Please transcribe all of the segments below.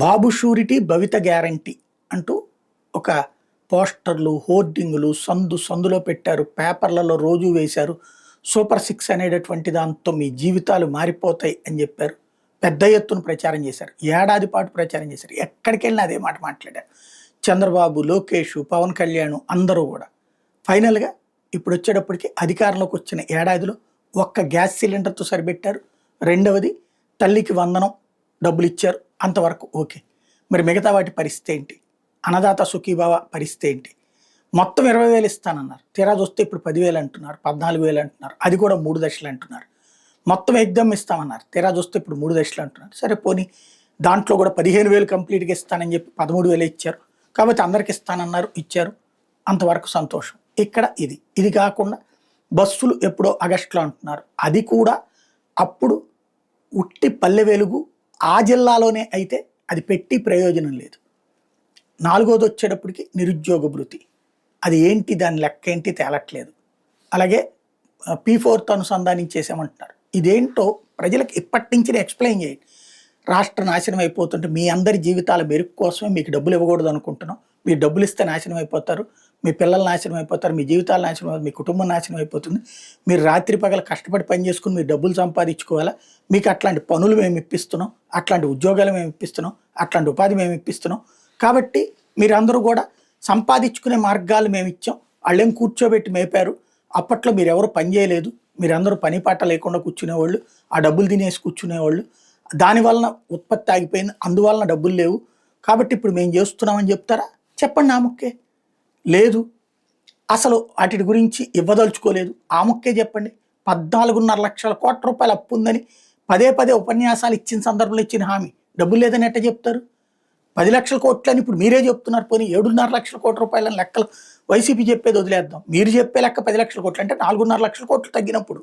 బాబు surety భవిత guarantee అంటూ ఒక పోస్టర్లు హోర్డింగులు సందులో పెట్టారు, పేపర్లలో రోజు వేశారు. సూపర్ సిక్స్ అనేటటువంటి దాంతో మీ జీవితాలు మారిపోతాయి అని చెప్పారు. పెద్ద ఎత్తున ప్రచారం చేశారు. ఏడాది పాటు ప్రచారం చేశారు. ఎక్కడికి వెళ్ళినా అదే మాట మాట్లాడారు. చంద్రబాబు, లోకేష్, పవన్ కళ్యాణ్ అందరూ కూడా ఫైనల్గా ఇప్పుడు వచ్చేటప్పటికి అధికారంలోకి వచ్చిన ఏడాదిలో ఒక్క గ్యాస్ సిలిండర్తో సరిపెట్టారు. రెండవది తల్లికి వందనం డబ్బులు ఇచ్చారు, అంతవరకు ఓకే. మరి మిగతా వాటి పరిస్థితి ఏంటి? అన్నదాత సుఖీభావ పరిస్థితి ఏంటి? మొత్తం 20,000 ఇస్తానన్నారు, తీరా చూస్తే ఇప్పుడు 10,000 అంటున్నారు, 14,000 అంటున్నారు, అది కూడా 3 దశలు అంటున్నారు. మొత్తం ఎగ్జామ్ ఇస్తామన్నారు, తీరా చూస్తే ఇప్పుడు 3 దశలు అంటున్నారు. సరే పోనీ దాంట్లో కూడా 15,000 కంప్లీట్గా ఇస్తానని చెప్పి 13,000 ఇచ్చారు, కాబట్టి అందరికి ఇస్తానన్నారు, ఇచ్చారు, అంతవరకు సంతోషం. ఇక్కడ ఇది కాకుండా బస్సులు ఎప్పుడో ఆగస్టులో అంటున్నారు, అది కూడా అప్పుడు ఉట్టి పల్లె వెలుగు ఆ జిల్లాలోనే అయితే అది పెట్టి ప్రయోజనం లేదు. 4వది వచ్చేటప్పటికి నిరుద్యోగ భృతి, అది ఏంటి, దాని లెక్క ఏంటి తేలట్లేదు. అలాగే P4తో అనుసంధానించేసామంటున్నారు. ఇదేంటో ప్రజలకు ఇప్పటి నుంచి ఎక్స్ప్లెయిన్ చేయండి. రాష్ట్ర నాశనం అయిపోతుంటే మీ అందరి జీవితాల మెరుగు కోసమే మీకు డబ్బులు ఇవ్వకూడదు అనుకుంటున్నాం. మీరు డబ్బులు ఇస్తే నాశనం అయిపోతారు, మీ పిల్లలు నాశనం అయిపోతారు, మీ జీవితాలు నాశనం అయిపోతుంది, మీ కుటుంబం నాశనం అయిపోతుంది. మీరు రాత్రి పగల కష్టపడి పని చేసుకుని మీరు డబ్బులు సంపాదించుకోవాలా? మీకు అట్లాంటి పనులు మేము ఇప్పిస్తున్నాం, అట్లాంటి ఉద్యోగాలు మేము ఇప్పిస్తున్నాం, అట్లాంటి ఉపాధి మేము ఇప్పిస్తున్నాం. కాబట్టి మీరందరూ కూడా సంపాదించుకునే మార్గాలు మేము ఇచ్చాం. వాళ్ళేం కూర్చోబెట్టి మేపారు. అప్పట్లో మీరు ఎవరు పని చేయలేదు, మీరందరూ పని పాట లేకుండా కూర్చునేవాళ్ళు, ఆ డబ్బులు తినేసి కూర్చునేవాళ్ళు. దానివలన ఉత్పత్తి ఆగిపోయింది, అందువలన డబ్బులు లేవు, కాబట్టి ఇప్పుడు మేము చేస్తున్నామని చెప్తారా? చెప్పండి. ఆ ముక్కే లేదు, అసలు వాటి గురించి ఇవ్వదలుచుకోలేదు, ఆ ముక్కే చెప్పండి. 14.5 లక్షల కోట్ల రూపాయలు అప్పు ఉందని పదే ఉపన్యాసాలు ఇచ్చిన సందర్భంలో ఇచ్చిన హామీ డబ్బులు లేదని ఎట్ట చెప్తారు? 10 లక్షల కోట్లు అని ఇప్పుడు మీరే చెప్తున్నారు. పోనీ 7.5 లక్షల కోట్ల రూపాయలని లెక్కలు వైసీపీ చెప్పేది వదిలేద్దాం. మీరు చెప్పే లెక్క 10 లక్షల కోట్లు అంటే 4.5 లక్షల కోట్లు తగ్గినప్పుడు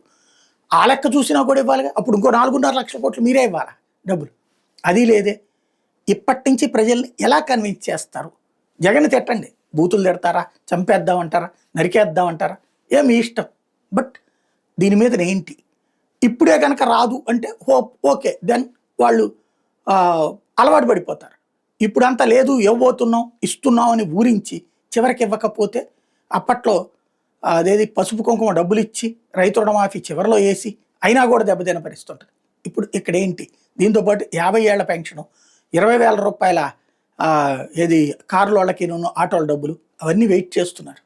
ఆ లెక్క చూసినా కూడా ఇవ్వాలిగా. అప్పుడు ఇంకో 4.5 లక్షల కోట్లు మీరే ఇవ్వాలా డబ్బులు? అది లేదే. ఇప్పటి నుంచి ప్రజల్ని ఎలా కన్విన్స్ చేస్తారు? జగన్ తిట్టండి, బూతులు తిడతారా, చంపేద్దామంటారా, నరికేద్దామంటారా, మీ ఇష్టం. బట్ దీని మీద ఏంటి? ఇప్పుడే కనుక రాదు అంటే ఓకే, దెన్ వాళ్ళు అలవాటు పడిపోతారు. ఇప్పుడంతా లేదు, ఇవ్వబోతున్నాం, ఇస్తున్నాం అని ఊరించి చివరికి ఇవ్వకపోతే అప్పట్లో అదేది పసుపు కుంకుమ డబ్బులు ఇచ్చి రైతు రుణమాఫీ చివరిలో వేసి అయినా కూడా దెబ్బతిన పరిస్థితి ఉంటుంది. ఇప్పుడు ఇక్కడ ఏంటి? దీంతోపాటు 50 ఏళ్ల పెన్షను, 20,000 రూపాయల ఏది కారుల వాళ్ళకి ఆటోల డబ్బులు, అవన్నీ వెయిట్ చేస్తున్నారు.